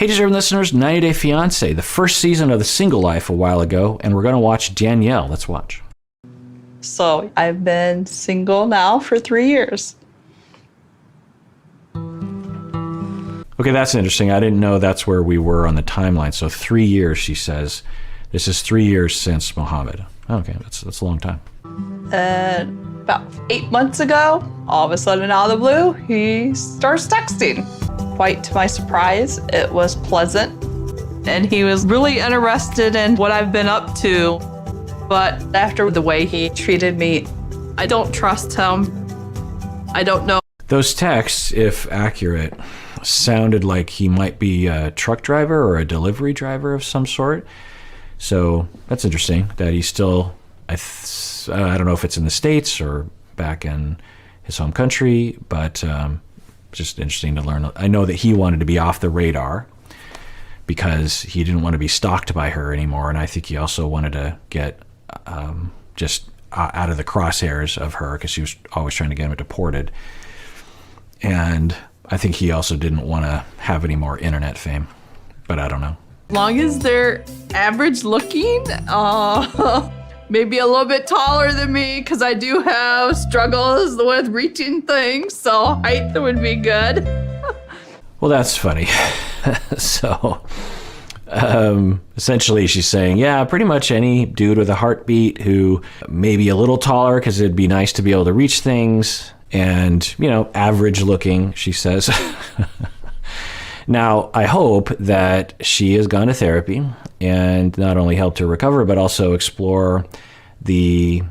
Hey, deserving listeners, 90 Day Fiancé, the first season of The Single Life a while ago, and we're going to watch Danielle. Let's watch. So I've been single now for 3 years. Okay, that's interesting. I didn't know that's where we were on the timeline. So 3 years, she says. This is 3 years since Mohamed. Okay, that's a long time. And about 8 months ago, all of a sudden out of the blue, he starts texting. Quite to my surprise, it was pleasant. And he was really interested in what I've been up to. But after the way he treated me, I don't trust him. I don't know. Those texts, if accurate, sounded like he might be a truck driver or a delivery driver of some sort. So that's interesting that he's still, I don't know if it's in the States or back in his home country, but just interesting to learn. I know that he wanted to be off the radar because he didn't want to be stalked by her anymore. And I think he also wanted to get just out of the crosshairs of her because she was always trying to get him deported. And I think he also didn't want to have any more internet fame, but I don't know. As long as they're average looking, maybe a little bit taller than me because I do have struggles with reaching things, so height would be good. Well, that's funny. So essentially she's saying, yeah, pretty much any dude with a heartbeat who may be a little taller because it'd be nice to be able to reach things and, average looking, she says. Now, I hope that she has gone to therapy and not only helped her recover, but also explore the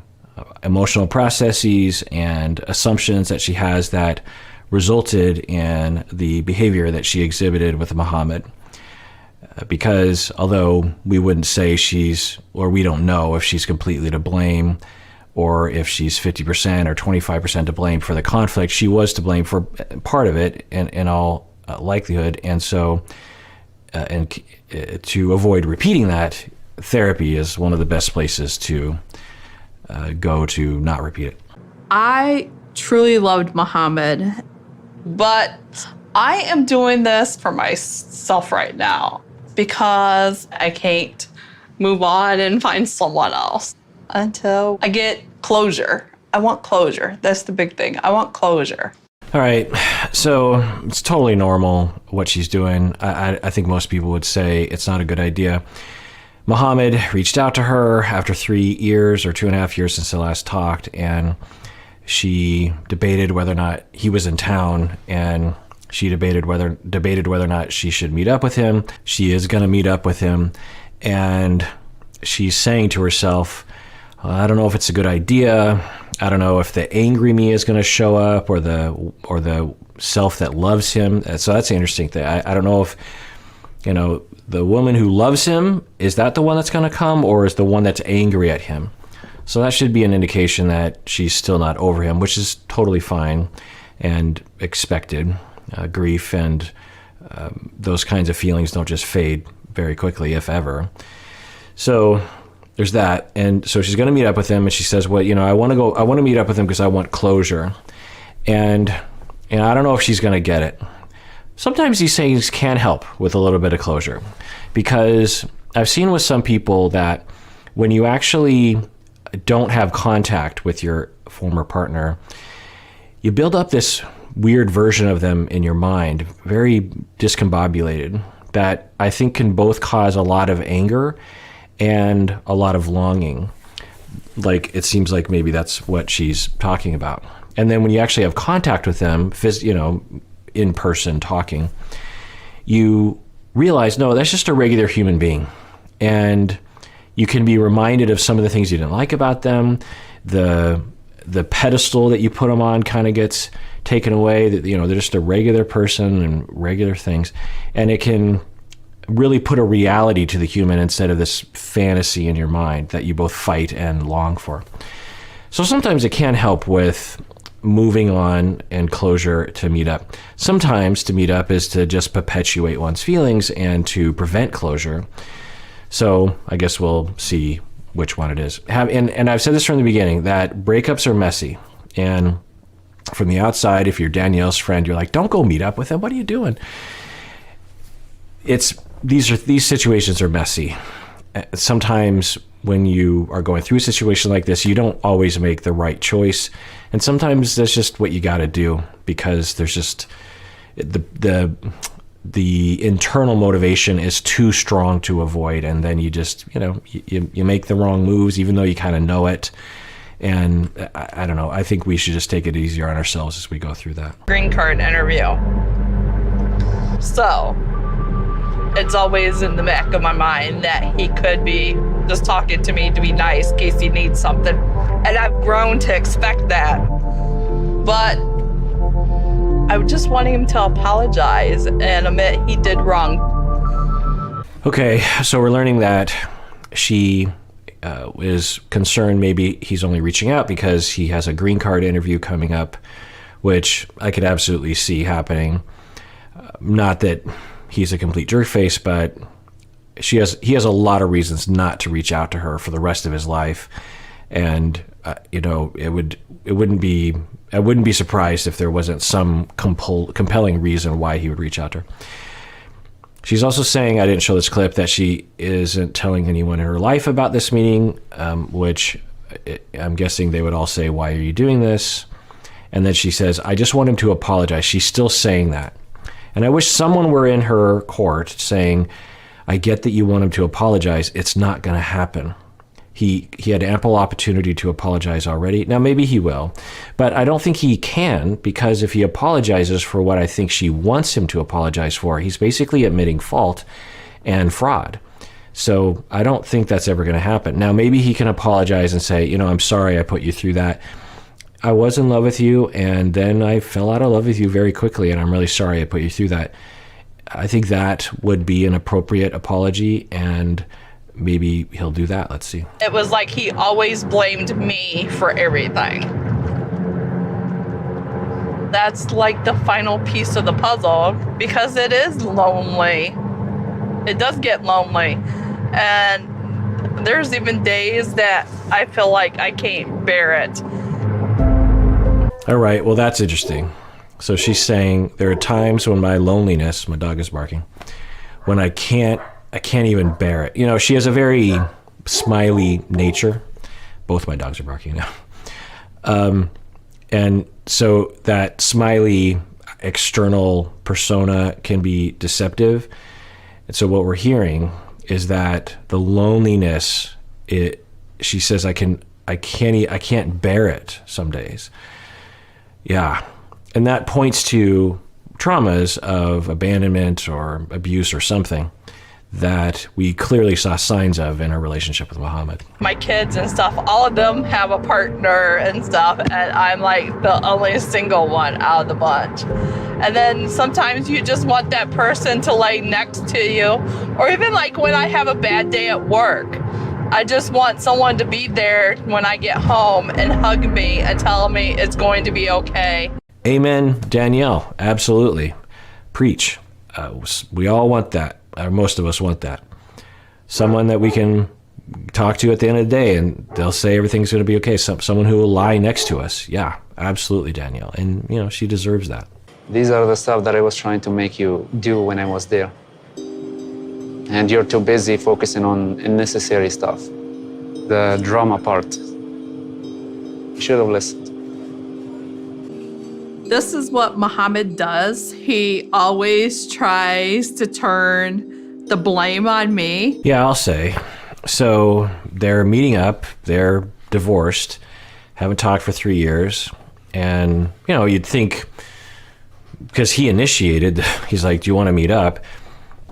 emotional processes and assumptions that she has that resulted in the behavior that she exhibited with Mohamed. Because although we wouldn't say we don't know if she's completely to blame or if she's 50% or 25% to blame for the conflict, she was to blame for part of it in all likelihood. And so, to avoid repeating that, therapy is one of the best places to go to not repeat it. I truly loved Mohamed, but I am doing this for myself right now because I can't move on and find someone else until I get closure. I want closure. That's the big thing. I want closure. All right, so it's totally normal what she's doing. I think most people would say it's not a good idea. Mohamed reached out to her after 3 years or 2.5 years since they last talked, and she debated whether or not he was in town, and she debated whether or not she should meet up with him. She is going to meet up with him, and she's saying to herself, I don't know if it's a good idea. I don't know if the angry me is going to show up or the self that loves him. So that's the interesting thing. I don't know if, the woman who loves him, is that the one that's going to come, or is the one that's angry at him? So that should be an indication that she's still not over him, which is totally fine and expected. Grief and those kinds of feelings don't just fade very quickly, if ever. So there's that. And so she's going to meet up with him, and she says, well, I want to meet up with him because I want closure. And I don't know if she's going to get it. Sometimes these things can help with a little bit of closure, because I've seen with some people that when you actually don't have contact with your former partner, you build up this weird version of them in your mind, very discombobulated, that I think can both cause a lot of anger and a lot of longing. Like, it seems like maybe that's what she's talking about. And then when you actually have contact with them, in person talking, you realize, no, that's just a regular human being. And you can be reminded of some of the things you didn't like about them. The pedestal that you put them on kind of gets taken away, that, they're just a regular person and regular things. And it can really put a reality to the human instead of this fantasy in your mind that you both fight and long for. So sometimes it can help with moving on and closure to meet up. Sometimes to meet up is to just perpetuate one's feelings and to prevent closure. So I guess we'll see which one it is. And I've said this from the beginning, that breakups are messy. And from the outside, if you're Danielle's friend, you're like, don't go meet up with him. What are you doing? these situations are messy. Sometimes when you are going through a situation like this, you don't always make the right choice, and sometimes that's just what you got to do, because there's just the internal motivation is too strong to avoid, and then you just you make the wrong moves even though you kind of know it. And I don't know, I think we should just take it easier on ourselves as we go through that. Green card interview. So it's always in the back of my mind that he could be just talking to me to be nice in case he needs something. And I've grown to expect that. But I just want him to apologize and admit he did wrong. Okay, so we're learning that she is concerned maybe he's only reaching out because he has a green card interview coming up, which I could absolutely see happening. Not that he's a complete jerk face, but he has a lot of reasons not to reach out to her for the rest of his life. And I wouldn't be surprised if there wasn't some compelling reason why he would reach out to her. She's also saying, I didn't show this clip, that she isn't telling anyone in her life about this meeting, which I'm guessing they would all say, why are you doing this? And then she says, I just want him to apologize. She's still saying that. And I wish someone were in her court saying, I get that you want him to apologize. It's not going to happen. He had ample opportunity to apologize already. Now, maybe he will, but I don't think he can, because if he apologizes for what I think she wants him to apologize for, he's basically admitting fault and fraud. So I don't think that's ever going to happen. Now, maybe he can apologize and say, I'm sorry I put you through that. I was in love with you, and then I fell out of love with you very quickly, and I'm really sorry I put you through that. I think that would be an appropriate apology, and maybe he'll do that. Let's see. It was like he always blamed me for everything. That's like the final piece of the puzzle, because it is lonely. It does get lonely. And there's even days that I feel like I can't bear it. All right, well, that's interesting. So she's saying there are times when my loneliness, my dog is barking, when I can't even bear it. She has a very smiley nature. Both my dogs are barking now. And so that smiley external persona can be deceptive. And so what we're hearing is that the loneliness, she says, I can't bear it some days. Yeah. And that points to traumas of abandonment or abuse or something that we clearly saw signs of in her relationship with Mohamed. My kids and stuff, all of them have a partner and stuff, and I'm like the only single one out of the bunch. And then sometimes you just want that person to lay next to you, or even like when I have a bad day at work, I just want someone to be there when I get home and hug me and tell me it's going to be okay. Amen, Danielle. Absolutely. Preach. We all want that. Or most of us want that. Someone that we can talk to at the end of the day and they'll say everything's going to be okay. Someone who will lie next to us. Yeah, absolutely, Danielle. And, she deserves that. These are the stuff that I was trying to make you do when I was there. And you're too busy focusing on unnecessary stuff. The drama part. You should have listened. This is what Mohamed does. He always tries to turn the blame on me. Yeah, I'll say. So they're meeting up. They're divorced. Haven't talked for 3 years. And, you'd think, because he initiated, he's like, do you want to meet up?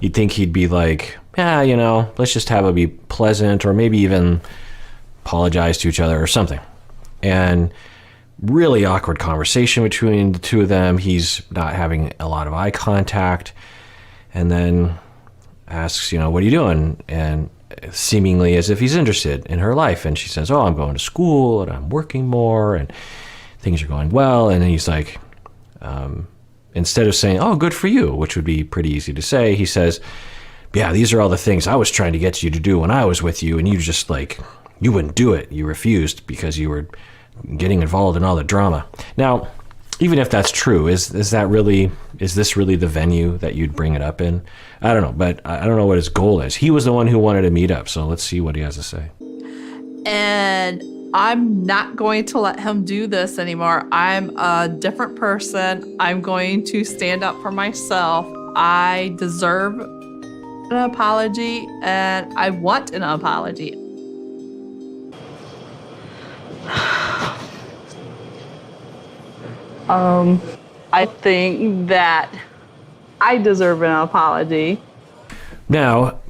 You'd think he'd be like, yeah, let's just have it be pleasant, or maybe even apologize to each other or something. And really awkward conversation between the two of them. He's not having a lot of eye contact, and then asks, what are you doing? And seemingly as if he's interested in her life. And she says, I'm going to school and I'm working more and things are going well. And then he's like, instead of saying, good for you, which would be pretty easy to say, he says, yeah, these are all the things I was trying to get you to do when I was with you, and you just you wouldn't do it. You refused because you were getting involved in all the drama. Now, even if that's true, is this really the venue that you'd bring it up in? I don't know, but I don't know what his goal is. He was the one who wanted to meet up, so let's see what he has to say. And I'm not going to let him do this anymore. I'm a different person. I'm going to stand up for myself. I deserve an apology, and I want an apology. I think that I deserve an apology. Now,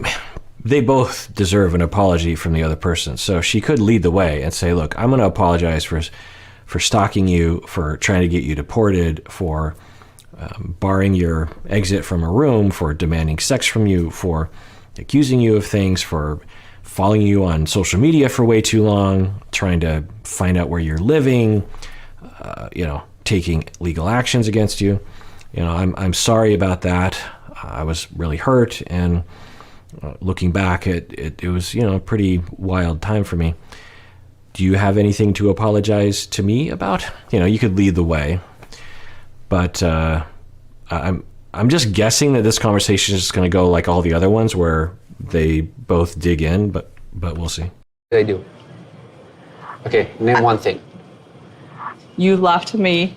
they both deserve an apology from the other person. So she could lead the way and say, look, I'm going to apologize for stalking you, for trying to get you deported, for barring your exit from a room, for demanding sex from you, for accusing you of things, for following you on social media for way too long, trying to find out where you're living, taking legal actions against you. I'm sorry about that. I was really hurt, and looking back, it was a pretty wild time for me. Do you have anything to apologize to me about? You could lead the way, but I'm just guessing that this conversation is just going to go like all the other ones, where they both dig in, but we'll see. I do. Okay, name one thing. You left me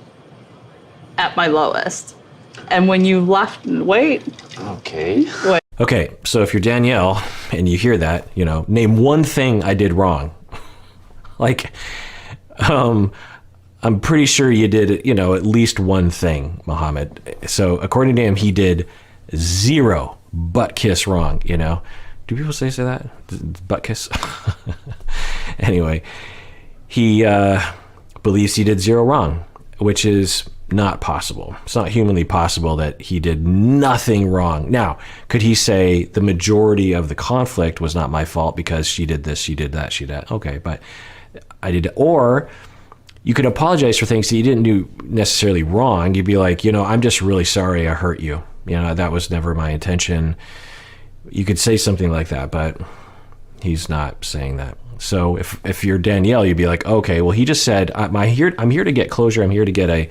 at my lowest. And when you left, wait. Okay. Okay, so if you're Danielle and you hear that, name one thing I did wrong. I'm pretty sure you did, at least one thing, Mohamed. So according to him, he did 0 butt kiss wrong, Do people say that? Butt kiss? Anyway, he believes he did 0 wrong, which is not possible. It's not humanly possible that he did nothing wrong. Now, could he say the majority of the conflict was not my fault because she did this, she did that, she did that? Okay, but I did. Or you could apologize for things that you didn't do necessarily wrong. You'd be like, I'm just really sorry I hurt you. That was never my intention. You could say something like that, but he's not saying that. So if you're Danielle, you'd be like, okay, well, he just said, I'm here to get closure. I'm here to get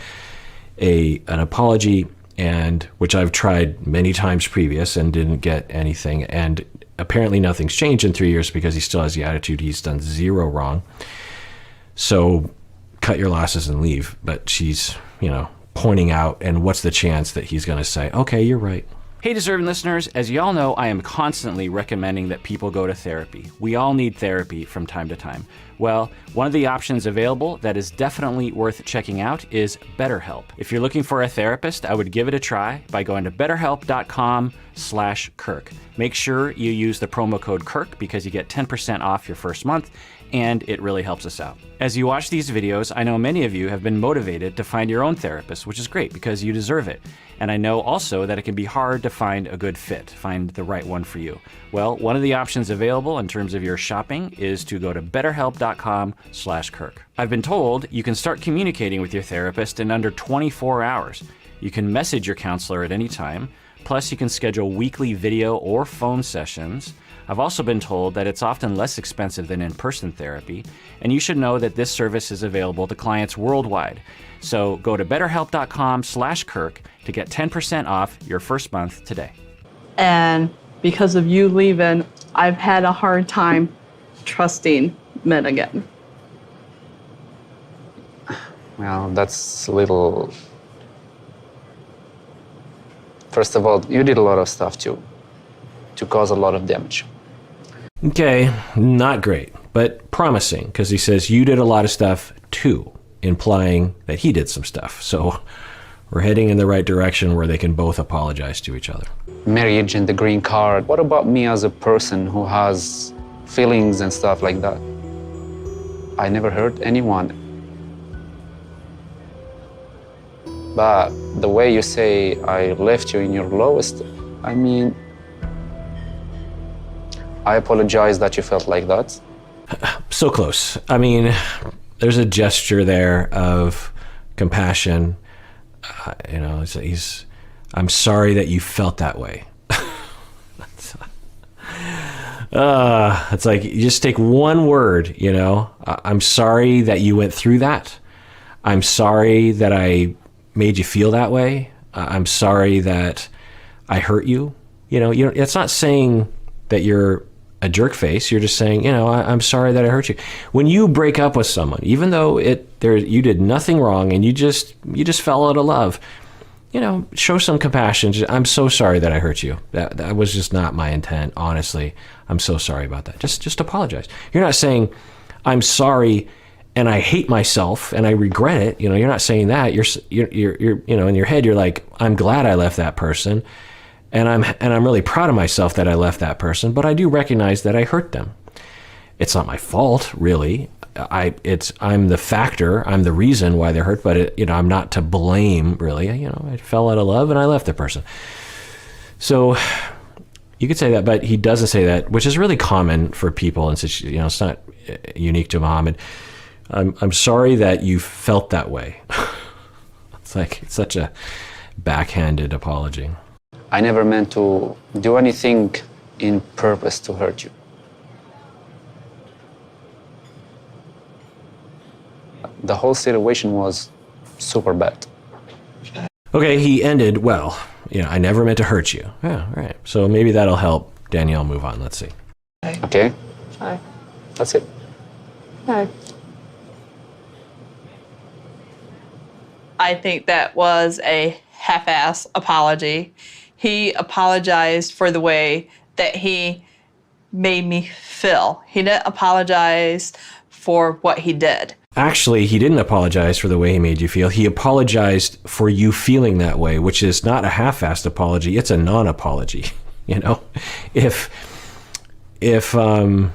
an apology, and which I've tried many times previous and didn't get anything. And apparently nothing's changed in 3 years because he still has the attitude he's done 0 wrong. So cut your losses and leave. But she's, pointing out, and what's the chance that he's going to say, okay, you're right. Hey, deserving listeners, as you all know, I am constantly recommending that people go to therapy. We all need therapy from time to time. Well, one of the options available that is definitely worth checking out is BetterHelp. If you're looking for a therapist, I would give it a try by going to betterhelp.com/Kirk. Make sure you use the promo code Kirk because you get 10% off your first month, and it really helps us out. As you watch these videos, I know many of you have been motivated to find your own therapist, which is great because you deserve it. And I know also that it can be hard to find a good fit, find the right one for you. Well, one of the options available in terms of your shopping is to go to betterhelp.com/Kirk. I've been told you can start communicating with your therapist in under 24 hours. You can message your counselor at any time. Plus, you can schedule weekly video or phone sessions. I've also been told that it's often less expensive than in-person therapy, and you should know that this service is available to clients worldwide. So go to betterhelp.com/Kirk to get 10% off your first month today. And because of you leaving, I've had a hard time trusting men again. Well, that's a little... First of all, you did a lot of stuff to cause a lot of damage. Okay, not great, but promising, because he says you did a lot of stuff too, implying that he did some stuff. So we're heading in the right direction where they can both apologize to each other. Marriage and the green card. What about me as a person who has feelings and stuff like that? I never hurt anyone. But the way you say I left you in your lowest, I apologize that you felt like that. So close. There's a gesture there of compassion. I'm sorry that you felt that way. It's like you just take one word, I'm sorry that you went through that. I'm sorry that I made you feel that way. I'm sorry that I hurt you. It's not saying that you're a jerk face. You're just saying, I'm sorry that I hurt you. When you break up with someone, even though you did nothing wrong and you just fell out of love, show some compassion. I'm so sorry that I hurt you. That was just not my intent. Honestly, I'm so sorry about that. Just apologize. You're not saying, I'm sorry and I hate myself and I regret it. You're not saying that. You're in your head, you're like, I'm glad I left that person. And I'm really proud of myself that I left that person, but I do recognize that I hurt them. It's not my fault, really. I'm the factor. I'm the reason why they're hurt, but I'm not to blame, really. I fell out of love and I left the person. So you could say that, but he doesn't say that, which is really common for people, and it's not unique to Mohamed. I'm sorry that you felt that way. It's such a backhanded apology. I never meant to do anything in purpose to hurt you. The whole situation was super bad. Okay, he ended, well, I never meant to hurt you. Yeah, all right. So maybe that'll help Danielle move on. Let's see. Okay? Hi. That's it. Hi. I think that was a half-ass apology. He apologized for the way that he made me feel. He didn't apologize for what he did. Actually, he didn't apologize for the way he made you feel. He apologized for you feeling that way, which is not a half-assed apology. It's a non-apology. If a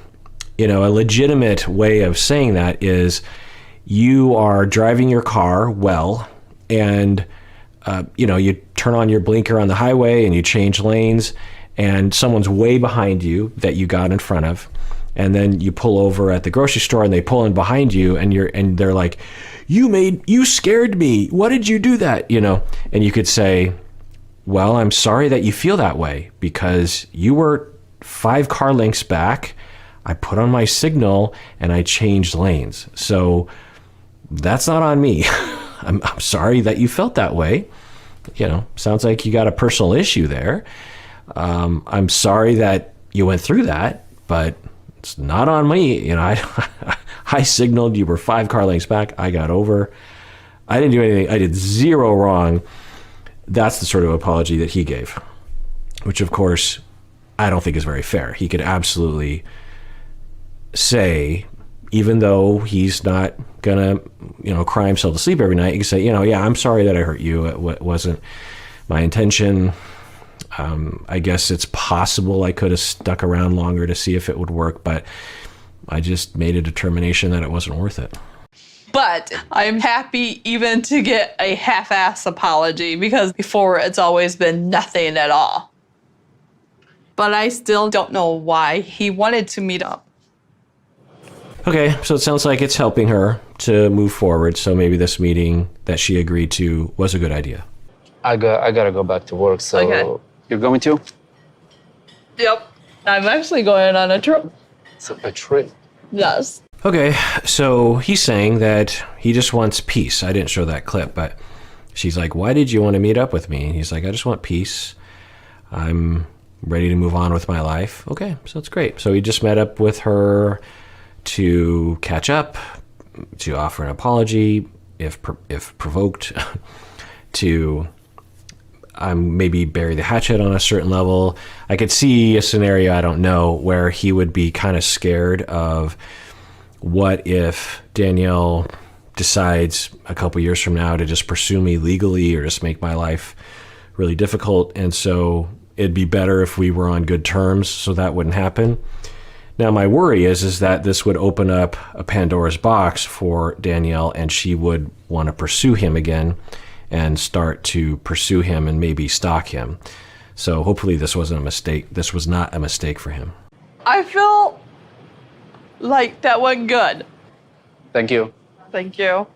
legitimate way of saying that is you are driving your car well and you turn on your blinker on the highway and you change lanes and someone's way behind you that you got in front of, and then you pull over at the grocery store and they pull in behind you and they're like, you scared me. What did you do that? And you could say, well, I'm sorry that you feel that way because you were 5 car lengths back. I put on my signal and I changed lanes. So that's not on me. I'm sorry that you felt that way. Sounds like you got a personal issue there. I'm sorry that you went through that, but it's not on me. I signaled, you were 5 car lengths back. I got over. I didn't do anything. I did 0 wrong. That's the sort of apology that he gave, which of course I don't think is very fair. He could absolutely say, even though he's not gonna, cry himself to sleep every night, he can say, yeah, I'm sorry that I hurt you. It wasn't my intention. I guess it's possible I could have stuck around longer to see if it would work, but I just made a determination that it wasn't worth it. But I'm happy even to get a half-ass apology because before it's always been nothing at all. But I still don't know why he wanted to meet up. Okay, so it sounds like it's helping her to move forward, so maybe this meeting that she agreed to was a good idea. I gotta go back to work, so Okay. You're going to? Yep. I'm actually going on a trip. It's a trip. Yes. Okay, so he's saying that he just wants peace. I didn't show that clip, but she's like, why did you want to meet up with me? And he's like, I just want peace. I'm ready to move on with my life. Okay, so it's great. So he just met up with her to catch up, to offer an apology, if provoked, to maybe bury the hatchet on a certain level. I could see a scenario, I don't know, where he would be kind of scared of what if Danielle decides a couple years from now to just pursue me legally or just make my life really difficult. And so it'd be better if we were on good terms so that wouldn't happen. Now, my worry is that this would open up a Pandora's box for Danielle and she would want to pursue him again and start to pursue him and maybe stalk him. So hopefully this wasn't a mistake. This was not a mistake for him. I feel like that went good. Thank you. Thank you.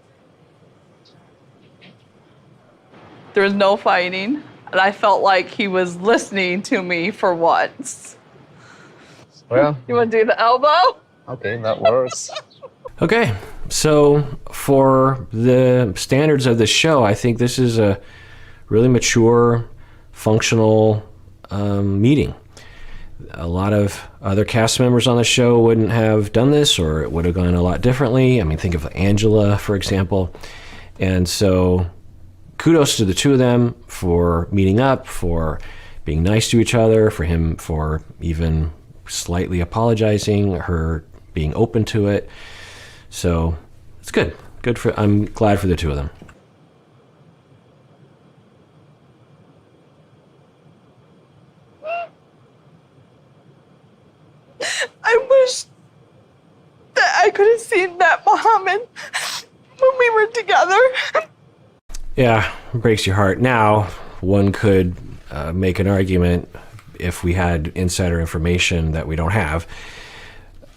There was no fighting, and I felt like he was listening to me for once. Well, You want to do the elbow? okay, that works. Okay, so for the standards of the show, I think this is a really mature, functional meeting. A lot of other cast members on the show wouldn't have done this, or it would have gone a lot differently. I mean, think of Angela, for example. And so kudos to the two of them for meeting up, for being nice to each other, for him for even slightly apologizing, her being open to it. So it's good. I'm glad for the two of them. I wish that I could have seen that Mohamed when we were together. Yeah, it breaks your heart. Now, one could make an argument, if we had insider information that we don't have,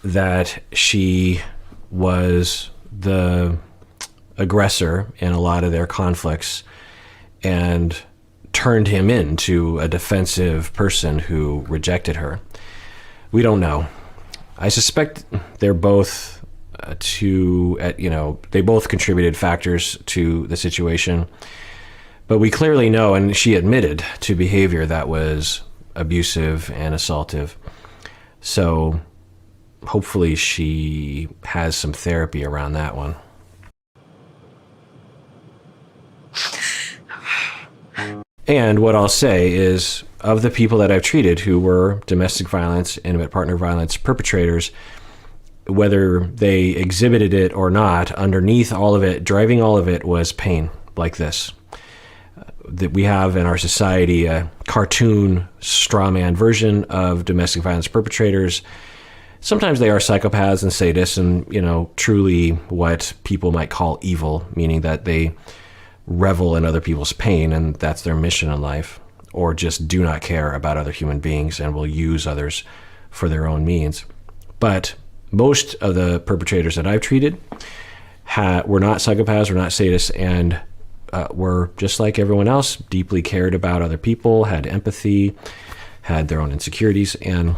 that she was the aggressor in a lot of their conflicts and turned him into a defensive person who rejected her. We don't know. I suspect they're both they both contributed factors to the situation, but we clearly know, and she admitted to behavior that was abusive and assaultive. So hopefully she has some therapy around that one. And what I'll say is, of the people that I've treated who were domestic violence, intimate partner violence perpetrators, whether they exhibited it or not, underneath all of it, driving all of it, was pain like this. That we have in our society a cartoon straw man version of domestic violence perpetrators. Sometimes they are psychopaths and sadists and, truly what people might call evil, meaning that they revel in other people's pain and that's their mission in life, or just do not care about other human beings and will use others for their own means. But most of the perpetrators that I've treated were not psychopaths, were not sadists, and were just like everyone else, deeply cared about other people, had empathy, had their own insecurities, and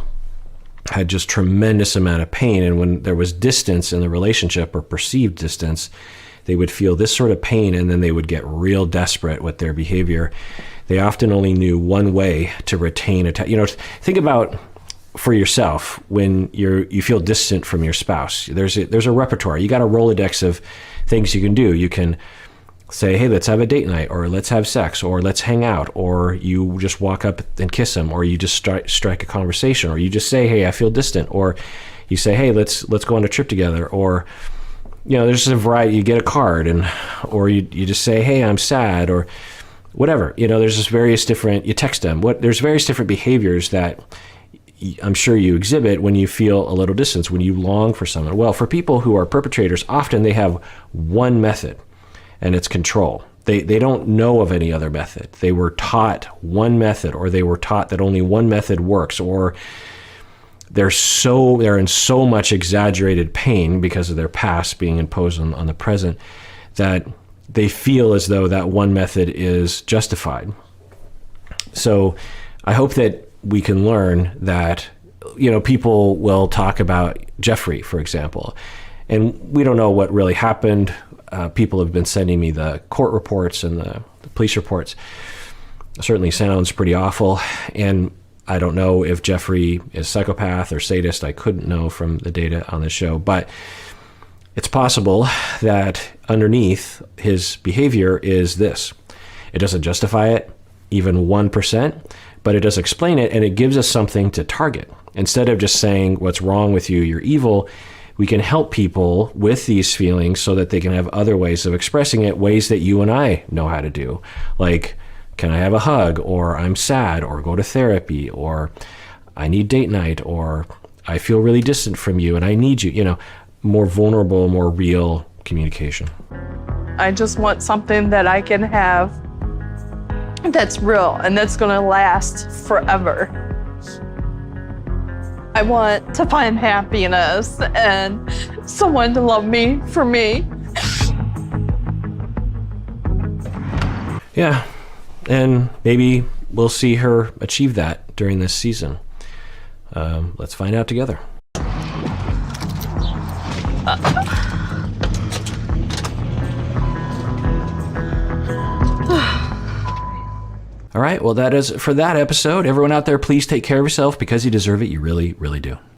had just tremendous amount of pain. And when there was distance in the relationship, or perceived distance, they would feel this sort of pain, and then they would get real desperate with their behavior. They often only knew one way to retain think about for yourself when you feel distant from your spouse. There's a repertoire. You got a Rolodex of things you can do. You can say, hey, let's have a date night, or let's have sex, or let's hang out, or you just walk up and kiss him, or you just strike a conversation, or you just say, hey, I feel distant, or you say, hey, let's go on a trip together, or there's a variety. You get a card, or you just say, hey, I'm sad, or whatever. There's just various different. You text them. There's various different behaviors that I'm sure you exhibit when you feel a little distance, when you long for someone. Well, for people who are perpetrators, often they have one method, and it's control. They don't know of any other method. They were taught one method, or they were taught that only one method works, or they're in so much exaggerated pain because of their past being imposed on the present that they feel as though that one method is justified. So I hope that we can learn that, people will talk about Jeffrey, for example, and we don't know what really happened. People have been sending me the court reports and the police reports. It certainly sounds pretty awful. And I don't know if Jeffrey is psychopath or sadist. I couldn't know from the data on the show, but it's possible that underneath his behavior is this. It doesn't justify it, even 1%, but it does explain it, and it gives us something to target. Instead of just saying, what's wrong with you, you're evil, we can help people with these feelings so that they can have other ways of expressing it, ways that you and I know how to do. Like, can I have a hug, or I'm sad, or go to therapy, or I need date night, or I feel really distant from you and I need you, more vulnerable, more real communication. I just want something that I can have that's real and that's gonna last forever. I want to find happiness and someone to love me for me. Yeah, and maybe we'll see her achieve that during this season. Let's find out together. All right, well, that is for that episode. Everyone out there, please take care of yourself because you deserve it. You really, really do.